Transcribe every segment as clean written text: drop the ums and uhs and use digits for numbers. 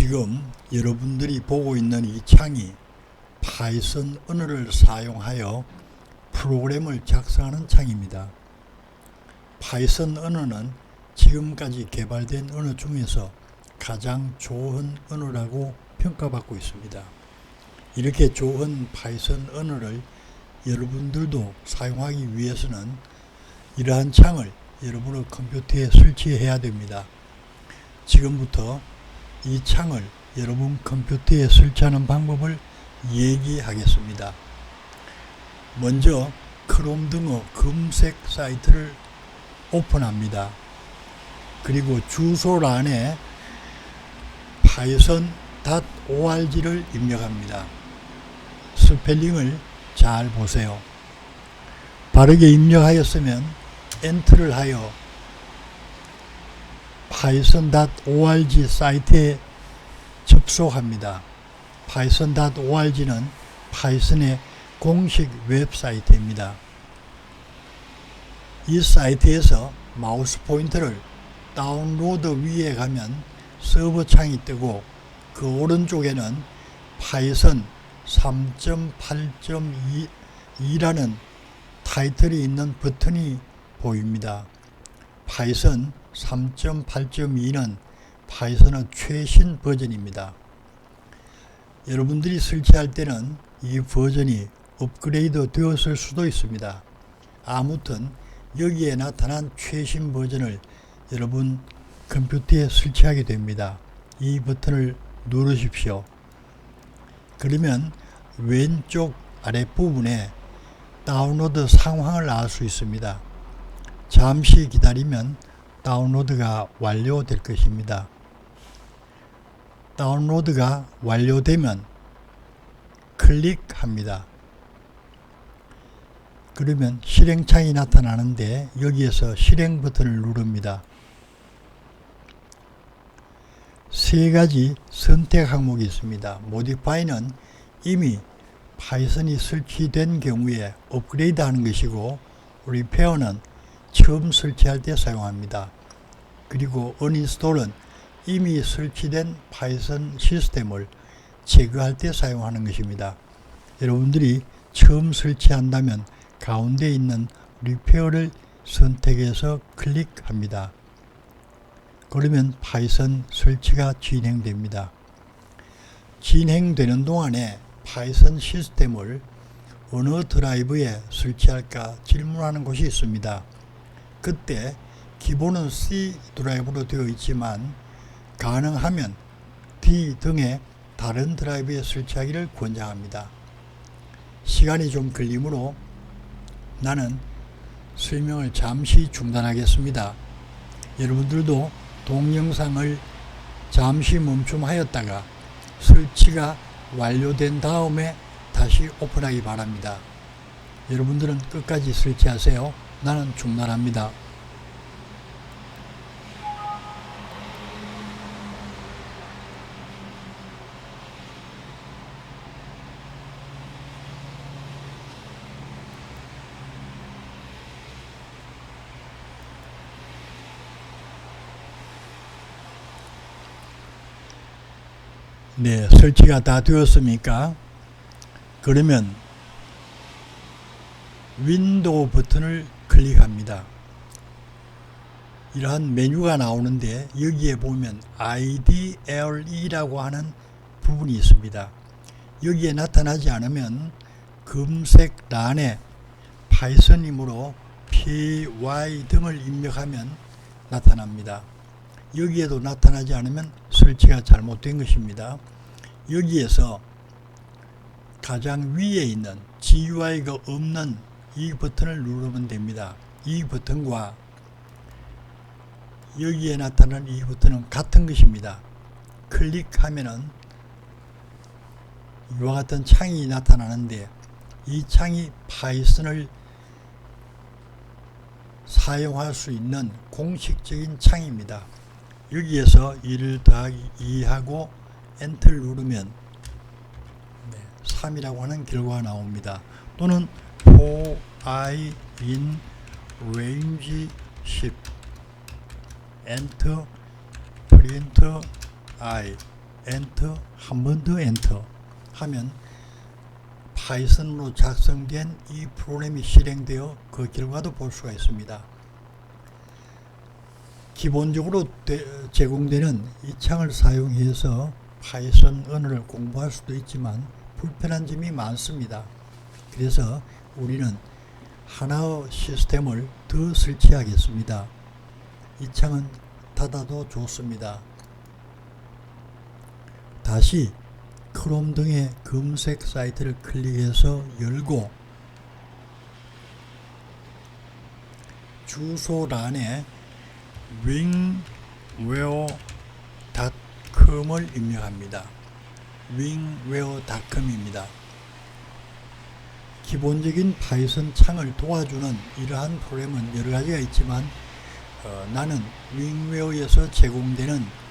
지금 여러분들이 보고 있는 이 창이 파이썬 언어를 사용하여 프로그램을 작성하는 창입니다. 파이썬 언어는 지금까지 개발된 언어 중에서 가장 좋은 언어라고 평가받고 있습니다. 이렇게 좋은 파이썬 언어를 여러분들도 사용하기 위해서는 이러한 창을 여러분의 컴퓨터에 설치해야 됩니다. 지금부터 이 창을 여러분 컴퓨터에 설치하는 방법을 얘기하겠습니다. 먼저 크롬 등의 검색 사이트를 오픈합니다. 그리고 주소란에 python.org를 입력합니다. 스펠링을 잘 보세요. 바르게 입력하였으면 엔터를 하여 python.org 사이트에 접속합니다. python.org는 파이썬의 공식 웹사이트입니다. 이 사이트에서 마우스 포인터를 다운로드 위에 가면 서버 창이 뜨고 그 오른쪽에는 파이썬 3.8.2라는 타이틀이 있는 버튼이 보입니다. 파이썬 3.8.2는 파이썬의 최신 버전입니다. 여러분들이 설치할 때는 이 버전이 업그레이드 되었을 수도 있습니다. 아무튼 여기에 나타난 최신 버전을 여러분 컴퓨터에 설치하게 됩니다. 이 버튼을 누르십시오. 그러면 왼쪽 아랫부분에 다운로드 상황을 알 수 있습니다. 잠시 기다리면 다운로드가 완료될 것입니다. 다운로드가 완료되면 클릭합니다. 그러면 실행창이 나타나는데 여기에서 실행 버튼을 누릅니다. 세 가지 선택 항목이 있습니다. 모디파이는 이미 파이썬이 설치된 경우에 업그레이드 하는 것이고, 리페어는 처음 설치할 때 사용합니다. 그리고 언인스톨은 이미 설치된 파이썬 시스템을 제거할 때 사용하는 것입니다. 여러분들이 처음 설치한다면 가운데 있는 리페어를 선택해서 클릭합니다. 그러면 파이썬 설치가 진행됩니다. 진행되는 동안에 파이썬 시스템을 어느 드라이브에 설치할까 질문하는 곳이 있습니다. 그때 기본은 C 드라이브로 되어 있지만 가능하면 D 등의 다른 드라이브에 설치하기를 권장합니다. 시간이 좀 걸리므로 나는 설명을 잠시 중단하겠습니다. 여러분들도 동영상을 잠시 멈춤하였다가 설치가 완료된 다음에 다시 오픈하기 바랍니다. 여러분들은 끝까지 설치하세요. 나는 중단합니다. 네, 설치가 다 되었습니까? 그러면 윈도우 버튼을 클릭합니다. 이러한 메뉴가 나오는데 여기에 보면 IDLE라고 하는 부분이 있습니다. 여기에 나타나지 않으면 검색란에 파이썬이므로 py 등을 입력하면 나타납니다. 여기에도 나타나지 않으면 설치가 잘못된 것입니다. 여기에서 가장 위에 있는 GUI가 없는 이 버튼을 누르면 됩니다. 이 버튼과 여기에 나타나는 이 버튼은 같은 것입니다. 클릭하면은 이와 같은 창이 나타나는데 이 창이 파이썬을 사용할 수 있는 공식적인 창입니다. 여기에서 1 더하기 2하고 엔터를 누르면 3이라고 하는 결과가 나옵니다. 또는 for I in range 10 enter print I 엔터, 한 번 더 엔터 하면 파이썬으로 작성된 이 프로그램이 실행되어 그 결과도 볼 수가 있습니다. 기본적으로 제공되는 이 창을 사용해서 파이썬 언어를 공부할 수도 있지만 불편한 점이 많습니다. 그래서 우리는 하나의 시스템을 더 설치하겠습니다. 이 창은 닫아도 좋습니다. 다시 크롬 등의 검색 사이트를 클릭해서 열고 주소란에 wingware.com을 입력합니다. wingware.com입니다. 기본적인 파이썬 창을 도와주는 이러한 프로그램은 여러 가지가 있지만 나는 윙웨어에서 제공되는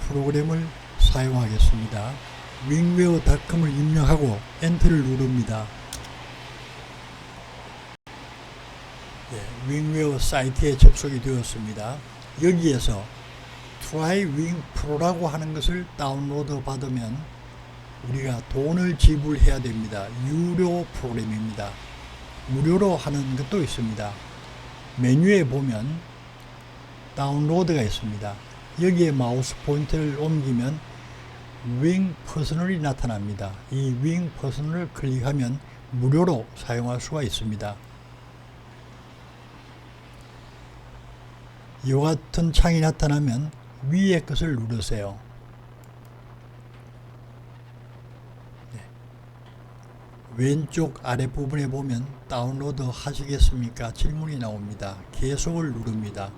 프로그램을 사용하겠습니다. wingware.com을 입력하고 엔터를 누릅니다. 윙웨어 사이트에 접속이 되었습니다. 여기에서 Try Wing Pro라고 하는 것을 다운로드 받으면 우리가 돈을 지불해야 됩니다. 유료 프로그램입니다. 무료로 하는 것도 있습니다. 메뉴에 보면 다운로드가 있습니다. 여기에 마우스 포인터를 옮기면 윙 퍼스널이 나타납니다. 이 윙 퍼스널을 클릭하면 무료로 사용할 수가 있습니다. 이와 같은 창이 나타나면 위에 것을 누르세요. 왼쪽 아랫부분에 보면 다운로드 하시겠습니까? 질문이 나옵니다. 계속을 누릅니다.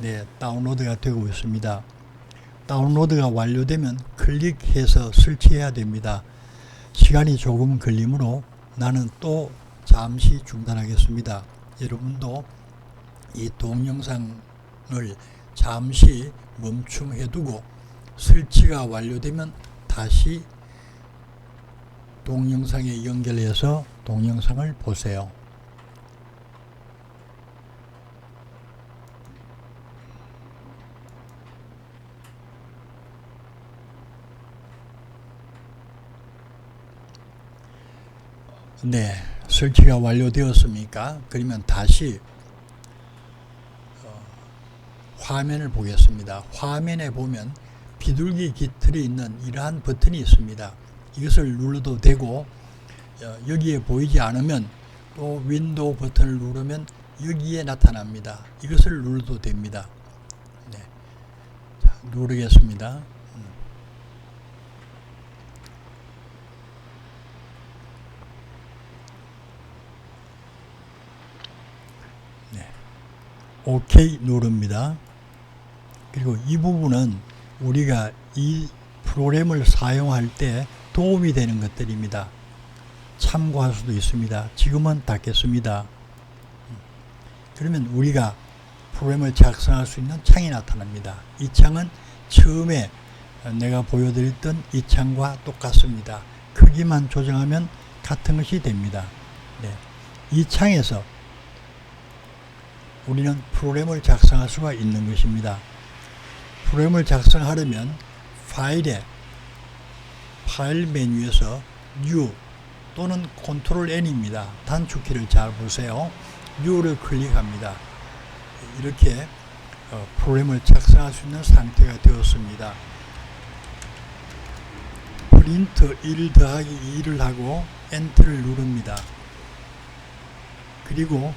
네, 다운로드가 되고 있습니다. 다운로드가 완료되면 클릭해서 설치해야 됩니다. 시간이 조금 걸리므로 나는 또 잠시 중단하겠습니다. 여러분도 이 동영상을 잠시 멈춤해두고 설치가 완료되면 다시 동영상에 연결해서 동영상을 보세요. 네, 설치가 완료되었습니까? 그러면 다시 화면을 보겠습니다. 화면에 보면 비둘기 깃털이 있는 이러한 버튼이 있습니다. 이것을 눌러도 되고 여기에 보이지 않으면 또 윈도우 버튼을 누르면 여기에 나타납니다. 이것을 눌러도 됩니다. 네. 자, 누르겠습니다. 네. OK 누릅니다. 그리고 이 부분은 우리가 이 프로그램을 사용할 때 도움이 되는 것들입니다. 참고할 수도 있습니다. 지금은 닫겠습니다. 그러면 우리가 프로그램을 작성할 수 있는 창이 나타납니다. 이 창은 처음에 내가 보여드렸던 이 창과 똑같습니다. 크기만 조정하면 같은 것이 됩니다. 네. 이 창에서 우리는 프로그램을 작성할 수가 있는 것입니다. 프로그램을 작성하려면 파일 메뉴에서 New 또는 Ctrl N입니다. 단축키를 잘 보세요. New를 클릭합니다. 이렇게 프로그램을 작성할 수 있는 상태가 되었습니다. 프린트 1 더하기 2를 하고 엔터를 누릅니다. 그리고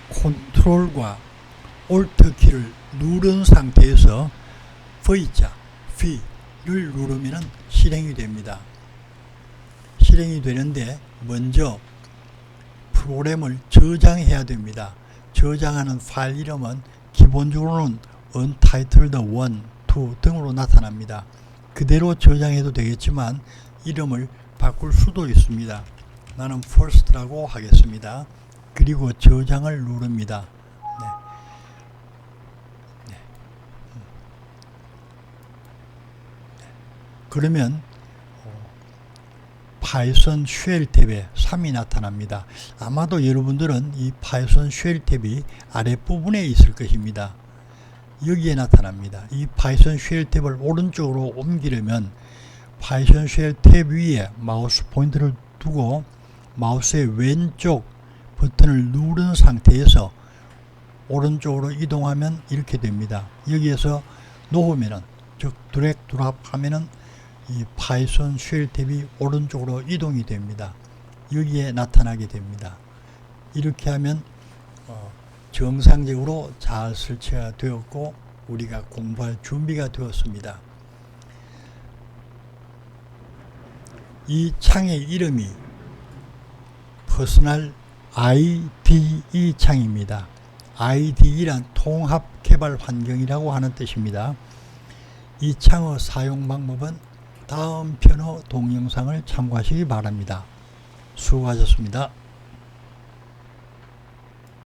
컨트롤과 올트 키를 누른 상태에서 V자, V를 누르면 실행이 됩니다. 실행이 되는데 먼저 프로그램을 저장해야 됩니다. 저장하는 파일 이름은 기본적으로는 Untitled 1, 2 등으로 나타납니다. 그대로 저장해도 되겠지만 이름을 바꿀 수도 있습니다. 나는 First라고 하겠습니다. 그리고 저장을 누릅니다. 네. 그러면 파이썬 쉘 탭에 3이 나타납니다. 아마도 여러분들은 이 파이썬 쉘 탭이 아랫부분에 있을 것입니다. 여기에 나타납니다. 이 파이썬 쉘 탭을 오른쪽으로 옮기려면 파이썬 쉘 탭 위에 마우스 포인터를 두고 마우스의 왼쪽 버튼을 누른 상태에서 오른쪽으로 이동하면 이렇게 됩니다. 여기에서 놓으면은, 즉 드래그 드랍 하면은 이 파이썬 쉘 탭이 오른쪽으로 이동이 됩니다. 여기에 나타나게 됩니다. 이렇게 하면 정상적으로 잘 설치가 되었고 우리가 공부할 준비가 되었습니다. 이 창의 이름이 퍼스널 IDE 창입니다. IDE란 통합 개발 환경이라고 하는 뜻입니다. 이 창의 사용 방법은 다음 편의 동영상을 참고하시기 바랍니다. 수고하셨습니다.